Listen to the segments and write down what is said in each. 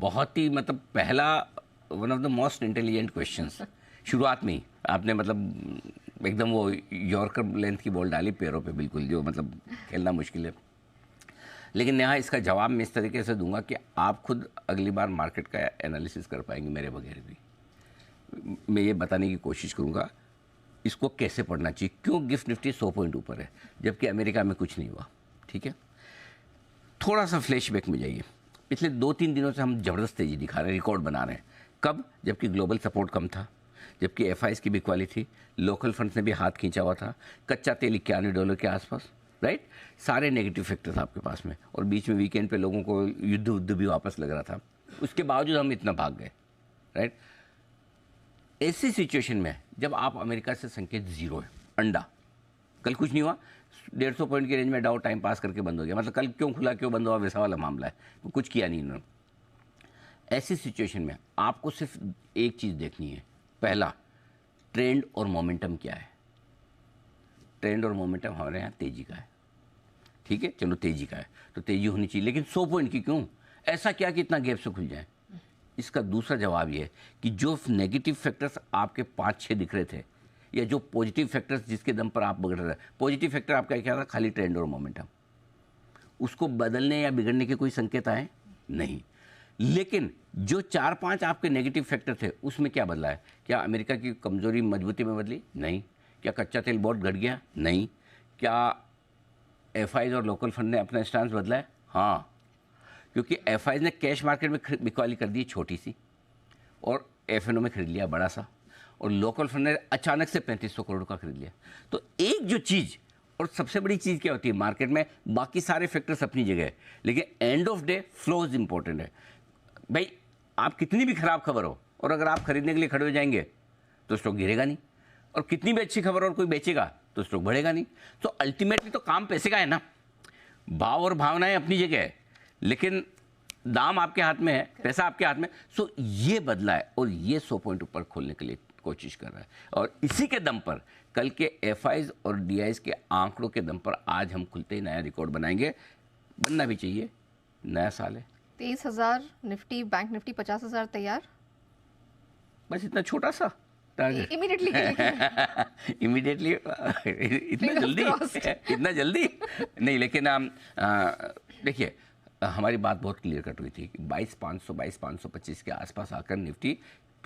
बहुत ही मतलब पहला one of the most intelligent questions शुरुआत में ही आपने मतलब एकदम वो यॉर्कर लेंथ की बॉल डाली पैरों पे, बिल्कुल जो मतलब खेलना मुश्किल है। लेकिन यहाँ इसका जवाब मैं इस तरीके से दूंगा कि आप खुद अगली बार मार्केट का एनालिसिस कर पाएंगे मेरे बगैर भी। मैं ये बताने की कोशिश करूँगा इसको कैसे पढ़ना चाहिए, क्यों गिफ्ट निफ्टी 100 पॉइंट ऊपर है जबकि अमेरिका में कुछ नहीं हुआ। ठीक है, थोड़ा सा फ्लैशबैक में जाइए। पिछले 2-3 दिनों से हम ज़बरदस्त तेज़ी दिखा रहे हैं, रिकॉर्ड बना रहे हैं। कब? जबकि ग्लोबल सपोर्ट कम था, जबकि एफआईज की बिकवाली थी, लोकल फंड्स ने भी हाथ खींचा हुआ था, कच्चा तेल $91 के आसपास, राइट। सारे नेगेटिव फैक्टर्स आपके पास में, और बीच में वीकेंड पे लोगों को युद्ध भी वापस लग रहा था। उसके बावजूद हम इतना भाग गए, राइट। ऐसी सिचुएशन में जब आप अमेरिका से संकेत जीरो है, अंडा, कल कुछ नहीं हुआ, 150 पॉइंट की रेंज में डाउ टाइम पास करके बंद हो गया, मतलब कल क्यों खुला क्यों बंद हुआ वैसा वाला मामला है, कुछ किया नहीं इन्होंने। ऐसी सिचुएशन में आपको सिर्फ एक चीज़ देखनी है, पहला ट्रेंड और मोमेंटम क्या है। ट्रेंड और मोमेंटम हमारे यहाँ तेजी का है, ठीक है, चलो तेजी का है तो तेजी होनी चाहिए, लेकिन 100 पॉइंट की क्यों? ऐसा क्या कि इतना गैप से खुल जाए? इसका दूसरा जवाब ये है कि जो नेगेटिव फैक्टर्स आपके 5-6 दिख रहे थे, या जो पॉजिटिव फैक्टर्स जिसके दम पर आप बिगड़ रहे थे, पॉजिटिव फैक्टर आपका क्या था? खाली ट्रेंड और मोमेंटम। उसको बदलने या बिगड़ने के कोई संकेत आए नहीं। लेकिन जो 4-5 आपके नेगेटिव फैक्टर थे उसमें क्या बदला है? क्या अमेरिका की कमजोरी मजबूती में बदली? नहीं। क्या कच्चा तेल बहुत घट गया? नहीं। क्या एफआईज और लोकल फंड ने अपना स्टांस बदला है? हाँ, क्योंकि एफआईज ने कैश मार्केट में बिकवाली कर दी छोटी सी, और एफएनओ में खरीद लिया बड़ा सा, और लोकल फंड ने अचानक से 3500 करोड़ का खरीद लिया। तो एक जो चीज़, और सबसे बड़ी चीज़ क्या होती है मार्केट में, बाकी सारे फैक्टर्स अपनी जगह है, लेकिन end of day flows important है। भाई आप कितनी भी खराब खबर हो और अगर आप खरीदने के लिए खड़े हो जाएंगे तो स्टॉक गिरेगा नहीं, और कितनी भी अच्छी खबर और कोई बेचेगा तो स्टॉक बढ़ेगा नहीं। तो अल्टीमेटली तो काम पैसे का है ना। भाव और भावनाएं अपनी जगह है, लेकिन दाम आपके हाथ में है, पैसा आपके हाथ में। सो ये बदला है और ये 100 पॉइंट ऊपर खोलने के लिए कोशिश कर रहा है, और इसी के दम पर कल के एफआईज और डीआईज के आंकड़ों के दम पर आज हम खुलते ही नया रिकॉर्ड बनाएंगे। बनना भी चाहिए, नया साल है। 23,000 निफ्टी, बैंक निफ्टी 50,000 तैयार, बस इतना छोटा सा टारगेट इमीडिएटली इमीडिएटली इतना जल्दी इतना जल्दी नहीं, लेकिन देखिए हमारी बात बहुत क्लियर कट हुई थी कि 22,500 22,525 के आसपास आकर निफ्टी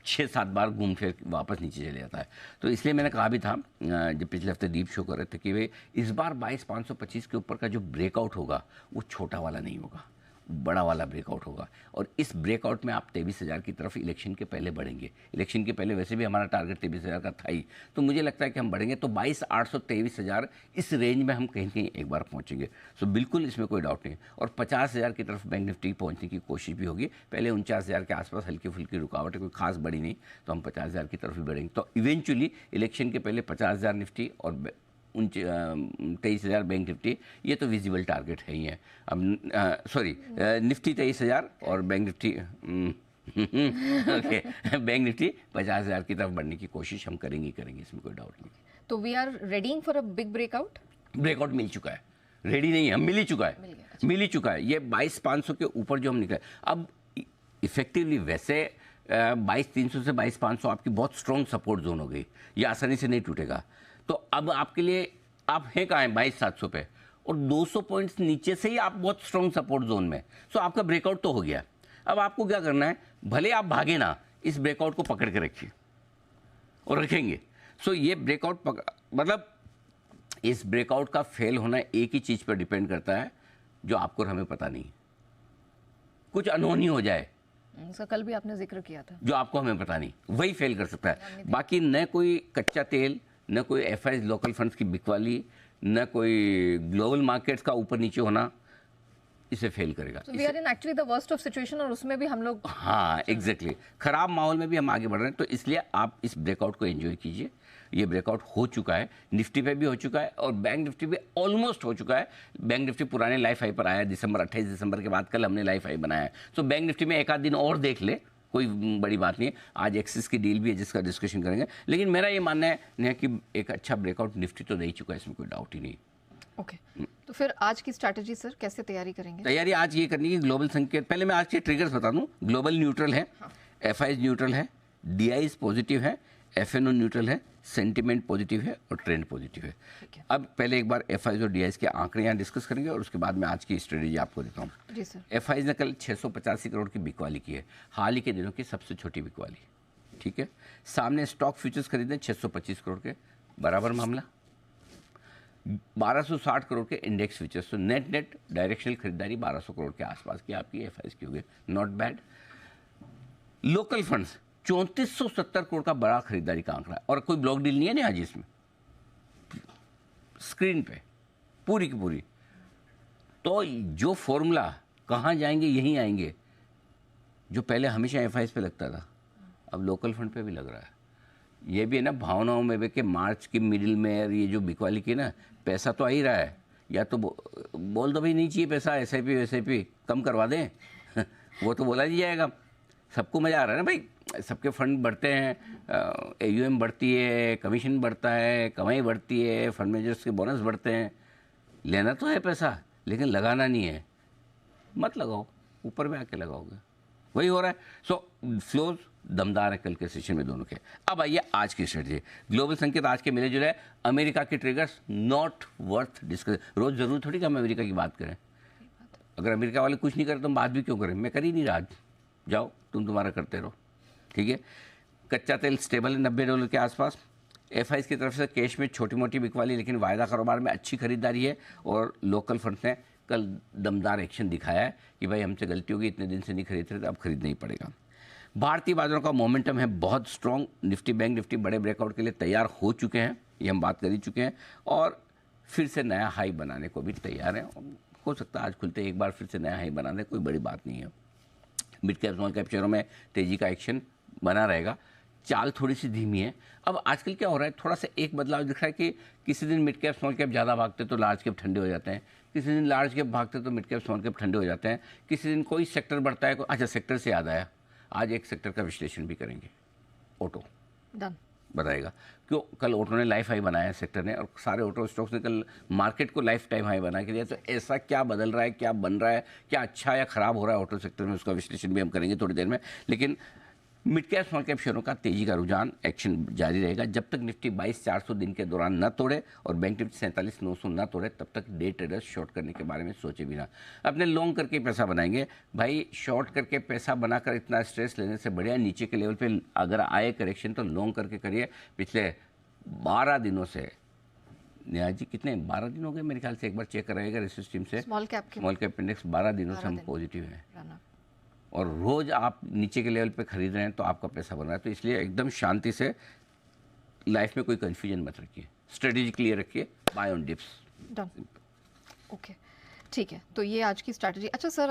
6-7 बार घूम फिर वापस नीचे चले जाता है। तो इसलिए मैंने कहा भी था जब पिछले हफ्ते दीप शो कर रहे थे कि वे इस बार 22,525 के ऊपर का जो ब्रेकआउट होगा वो छोटा वाला नहीं होगा, बड़ा वाला ब्रेकआउट होगा, और इस ब्रेकआउट में आप 23,000 की तरफ इलेक्शन के पहले बढ़ेंगे। इलेक्शन के पहले वैसे भी हमारा टारगेट 23,000 का था ही, तो मुझे लगता है कि हम बढ़ेंगे तो 22,800 23,000 इस रेंज में हम कहीं कहीं एक बार पहुंचेंगे। सो बिल्कुल इसमें कोई डाउट नहीं, और 50,000 की तरफ बैंक निफ्टी पहुंचने की कोशिश भी होगी। पहले 49,000 के आसपास हल्की फुल्की रुकावट है, कोई खास बड़ी नहीं, तो हम 50,000 की तरफ भी बढ़ेंगे। तो इवेंचुअली इलेक्शन के पहले 50,000 निफ्टी और 23,000 बैंक निफ्टी, ये तो विजिबल टारगेट है ही है। अब सॉरी, निफ्टी 23,000 और bank Nifty okay bank Nifty 50,000 की तरफ बढ़ने की कोशिश हम करेंगे, इसमें कोई डाउट नहीं। तो we are readying for a big breakout. Breakout मिल चुका है, रेडी नहीं है, हम मिल ही चुका है, मिल ही चुका है। ये 22,500 के ऊपर जो हम निकले, अब इफेक्टिवली वैसे 22,300 से 22,500 आपकी बहुत स्ट्रॉन्ग सपोर्ट जोन हो गई, ये आसानी से नहीं टूटेगा। तो अब आपके लिए आप हैं कहाँ हैं? 22,700 पे, और 200 पॉइंट्स नीचे से ही आप बहुत स्ट्रॉन्ग सपोर्ट जोन में। सो आपका ब्रेकआउट तो हो गया। अब आपको क्या करना है, भले आप भागे ना, इस ब्रेकआउट को पकड़ के रखिए और रखेंगे। सो ये ब्रेकआउट मतलब इस ब्रेकआउट का फेल होना एक ही चीज़ पर डिपेंड करता है जो आपको और हमें पता नहीं, कुछ अनहोनी हो जाए, उसका कल भी आपने जिक्र किया था, जो आपको हमें पता नहीं, वही फेल कर सकता है। बाकी न कोई कच्चा तेल, न कोई एफआईज लोकल फंड्स की बिकवाली, न कोई ग्लोबल मार्केट्स का ऊपर नीचे होना इसे फेल करेगा। We are in actually the worst of situation, और उसमें भी हम लोग, हाँ एग्जैक्टली, खराब माहौल में भी हम आगे बढ़ रहे हैं। तो इसलिए आप इस ब्रेकआउट को एंजॉय कीजिए। ये ब्रेकआउट हो चुका है, निफ्टी पे भी हो चुका है और बैंक निफ्टी भी ऑलमोस्ट हो चुका है। बैंक निफ्टी पुराने लाइफ हाई पर आया है, 28 दिसंबर के बाद कल हमने लाइफ हाई बनाया है। तो बैंक निफ्टी में एक आध दिन और देख ले, कोई बड़ी बात नहीं है। आज एक्सिस की डील भी है जिसका डिस्कशन करेंगे, लेकिन मेरा ये मानना है कि एक अच्छा ब्रेकआउट निफ्टी तो दे ही चुका है, इसमें कोई डाउट ही नहीं। ओके, तो फिर आज की स्ट्रैटेजी सर कैसे तैयारी करेंगे? तैयारी आज ये करनी है, ग्लोबल संकेत, पहले मैं आज के ट्रिगर्स बता दूं। ग्लोबल न्यूट्रल है, एफआईज न्यूट्रल है, डीआईज पॉजिटिव है, एफएनओ न्यूट्रल है, सेंटिमेंट पॉजिटिव है और ट्रेंड पॉजिटिव है। ठीक है। अब पहले एक बार एफआईज और डीआईज के आंकड़े यहाँ डिस्कस करेंगे और उसके बाद मैं आज की स्ट्रेटेजी आपको देता हूँ। जी सर। एफआईज ने कल 685 करोड़ की बिकवाली की है, हाल ही के दिनों की सबसे छोटी बिकवाली। ठीक है, सामने स्टॉक फ्यूचर्स खरीदे 625 करोड़ के, बराबर मामला। 1260 करोड़ के इंडेक्स फ्यूचर्स, तो नेट नेट डायरेक्शनल खरीदारी 1200 करोड़ के आसपास की आपकी एफआईज की होगी, not bad. Local funds 3470 crore का बड़ा खरीदारी का आंकड़ा, और कोई ब्लॉक डील नहीं है ना आज इसमें, स्क्रीन पे पूरी की पूरी। तो जो फॉर्मूला कहाँ जाएंगे, यहीं आएंगे, जो पहले हमेशा एफआईज पे लगता था अब लोकल फंड पे भी लग रहा है। ये भी है ना भावनाओं में भी कि मार्च की मिडिल में और ये जो बिकवाली की ना, पैसा तो आ ही रहा है, या तो बोल दो भाई नहीं चाहिए पैसा, एसआईपी वैसआईपी कम करवा दें वो तो बोला नहीं जाएगा। सबको मज़ा आ रहा है ना भाई, सबके फंड बढ़ते हैं, एयूएम बढ़ती है, कमीशन बढ़ता है, कमाई बढ़ती है, फंड मैनेजर्स के बोनस बढ़ते हैं। लेना तो है पैसा लेकिन लगाना नहीं है, मत लगाओ, ऊपर में आके लगाओगे, वही हो रहा है। सो फ्लोज दमदार है कल के सेशन में दोनों के। अब आइए आज की स्ट्रेटजी। ग्लोबल संकेत आज के मिले जुले, अमेरिका के ट्रिगर्स नॉट वर्थ डिस्कस। रोज जरूर थोड़ी कि हम अमेरिका की बात करें, अगर अमेरिका वाले कुछ नहीं करें तो हम बात भी क्यों करें, मैं कर ही नहीं रहा, जाओ तुम तुम्हारा करते रहो। ठीक है, कच्चा तेल स्टेबल है $90 के आसपास। एफआईज की तरफ से कैश में छोटी मोटी बिकवाली, लेकिन वायदा कारोबार में अच्छी खरीदारी है, और लोकल फंड्स ने कल दमदार एक्शन दिखाया है कि भाई हमसे गलती होगी, इतने दिन से नहीं खरीद रहे थे, अब खरीदना ही पड़ेगा। भारतीय बाजारों का मोमेंटम है बहुत स्ट्रॉन्ग, निफ्टी बैंक निफ्टी बड़े ब्रेकआउट के लिए तैयार हो चुके हैं, ये हम बात कर ही चुके हैं, और फिर से नया हाई बनाने को भी तैयार है। हो सकता है आज खुलते एक बार फिर से नया हाई बना दे, कोई बड़ी बात नहीं है। मिड कैप स्मॉल कैप शेयरों में तेजी का एक्शन बना रहेगा, चाल थोड़ी सी धीमी है। अब आजकल क्या हो रहा है, थोड़ा सा एक बदलाव दिख रहा है कि किसी दिन मिड कैप स्मॉल कैप ज़्यादा भागते तो लार्ज कैप ठंडे हो जाते हैं, किसी दिन लार्ज कैप भागते तो मिड कैप स्मॉल कैप ठंडे हो जाते हैं, किसी दिन कोई सेक्टर बढ़ता है। अच्छा, सेक्टर से याद आया, आज एक सेक्टर का विश्लेषण भी करेंगे, ऑटो डन। बताएगा क्यों कल ऑटो ने लाइफ हाई बनाया है सेक्टर ने, और सारे ऑटो स्टॉक्स ने कल मार्केट को लाइफ टाइम हाई बना के दिया। तो ऐसा क्या बदल रहा है, क्या बन रहा है, क्या अच्छा या खराब हो रहा है ऑटो सेक्टर में, उसका विश्लेषण भी हम करेंगे थोड़ी देर में। लेकिन मिड कैप स्मॉल कैप शेयरों का तेजी का रुझान एक्शन जारी रहेगा जब तक निफ्टी 22,400 दिन के दौरान न तोड़े और बैंक निफ्टी 47,900 न तोड़े, तब तक डे ट्रेडर्स शॉर्ट करने के बारे में सोचे बिना अपने लॉन्ग करके पैसा बनाएंगे। भाई शॉर्ट करके पैसा बनाकर इतना स्ट्रेस लेने से बढ़िया नीचे के लेवल पे अगर आए करेक्शन तो लॉन्ग करके करिए। पिछले 12 दिनों से नेहा जी कितने 12 दिन हो गए मेरे ख्याल से, एक बार चेक कराइएगा रिसर्च टीम से, स्मॉल कैप इंडेक्स 12 दिनों से हम पॉजिटिव हैं, रन अप। और रोज आप नीचे के लेवल पे खरीद रहे हैं तो आपका पैसा बन रहा है। तो इसलिए एकदम शांति से, लाइफ में कोई कंफ्यूजन मत रखिए, स्ट्रेटेजी क्लियर रखिए, buy on dips. Done. Okay, ठीक है, तो ये आज की स्ट्रैटेजी। अच्छा सर,